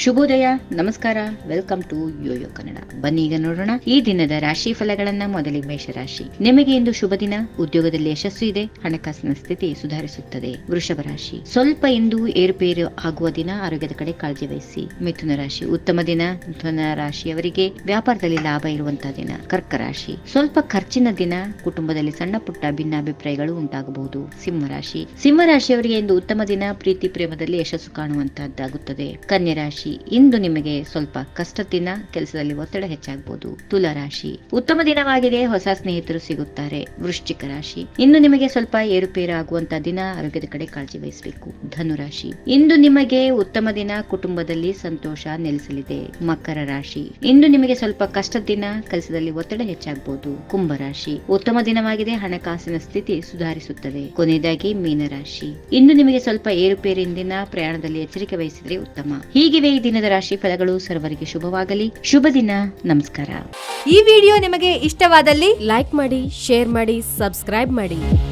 ಶುಭೋದಯ, ನಮಸ್ಕಾರ, welcome to Yoyo Kannada. ಬನ್ನಿ ಈಗ ನೋಡೋಣ ಈ ದಿನದ ರಾಶಿ ಫಲಗಳನ್ನ. ಮೊದಲಿಗೆ ಮೇಷರಾಶಿ. ನಿಮಗೆ ಇಂದು ಶುಭ ದಿನ. ಉದ್ಯೋಗದಲ್ಲಿ ಯಶಸ್ಸು ಇದೆ. ಹಣಕಾಸಿನ ಸ್ಥಿತಿ ಸುಧಾರಿಸುತ್ತದೆ. ವೃಷಭ ರಾಶಿ. ಸ್ವಲ್ಪ ಇಂದು ಏರುಪೇರು ಆಗುವ ದಿನ. ಆರೋಗ್ಯದ ಕಡೆ ಕಾಳಜಿ ವಹಿಸಿ. ಮಿಥುನ ರಾಶಿ. ಉತ್ತಮ ದಿನ. ಮಿಥುನ ರಾಶಿಯವರಿಗೆ ವ್ಯಾಪಾರದಲ್ಲಿ ಲಾಭ ಇರುವಂತಹ ದಿನ. ಕರ್ಕ ರಾಶಿ. ಸ್ವಲ್ಪ ಖರ್ಚಿನ ದಿನ. ಕುಟುಂಬದಲ್ಲಿ ಸಣ್ಣ ಪುಟ್ಟ ಭಿನ್ನಾಭಿಪ್ರಾಯಗಳು ಉಂಟಾಗಬಹುದು. ಸಿಂಹರಾಶಿ. ಸಿಂಹರಾಶಿಯವರಿಗೆ ಇಂದು ಉತ್ತಮ ದಿನ. ಪ್ರೀತಿ ಪ್ರೇಮದಲ್ಲಿ ಯಶಸ್ಸು ಕಾಣುವಂತಹದ್ದಾಗುತ್ತದೆ. ಕನ್ಯಾ ರಾಶಿ. ಇಂದು ನಿಮಗೆ ಸ್ವಲ್ಪ ಕಷ್ಟ ದಿನ. ಕೆಲಸದಲ್ಲಿ ಒತ್ತಡ ಹೆಚ್ಚಾಗಬಹುದು. ತುಲಾ ರಾಶಿ. ಉತ್ತಮ ದಿನವಾಗಿದೆ. ಹೊಸ ಸ್ನೇಹಿತರು ಸಿಗುತ್ತಾರೆ. ವೃಶ್ಚಿಕ ರಾಶಿ. ಇಂದು ನಿಮಗೆ ಸ್ವಲ್ಪ ಏರುಪೇರು ಆಗುವಂತಹ ದಿನ. ಆರೋಗ್ಯದ ಕಡೆ ಕಾಳಜಿ ವಹಿಸಬೇಕು. ಧನು ರಾಶಿ. ಇಂದು ನಿಮಗೆ ಉತ್ತಮ ದಿನ. ಕುಟುಂಬದಲ್ಲಿ ಸಂತೋಷ ನೆಲೆಸಲಿದೆ. ಮಕರ ರಾಶಿ. ಇಂದು ನಿಮಗೆ ಸ್ವಲ್ಪ ಕಷ್ಟ ದಿನ. ಕೆಲಸದಲ್ಲಿ ಒತ್ತಡ ಹೆಚ್ಚಾಗಬಹುದು. ಕುಂಭ ರಾಶಿ. ಉತ್ತಮ ದಿನವಾಗಿದೆ. ಹಣಕಾಸಿನ ಸ್ಥಿತಿ ಸುಧಾರಿಸುತ್ತದೆ. ಕೊನೆಯದಾಗಿ ಮೀನರಾಶಿ. ಇಂದು ನಿಮಗೆ ಸ್ವಲ್ಪ ಏರುಪೇರಿನ ದಿನ. ಪ್ರಯಾಣದಲ್ಲಿ ಎಚ್ಚರಿಕೆ ವಹಿಸಿದ್ರೆ ಉತ್ತಮ. ಹೀಗಿವೆ ಈ ದಿನದ ರಾಶಿ ಫಲಗಳು. ಸರ್ವರಿಗೆ ಶುಭವಾಗಲಿ. ಶುಭ ದಿನ. ನಮಸ್ಕಾರ. ಈ ವಿಡಿಯೋ ನಿಮಗೆ ಇಷ್ಟವಾದಲ್ಲಿ ಲೈಕ್ ಮಾಡಿ, ಶೇರ್ ಮಾಡಿ, ಸಬ್ಸ್ಕ್ರೈಬ್ ಮಾಡಿ.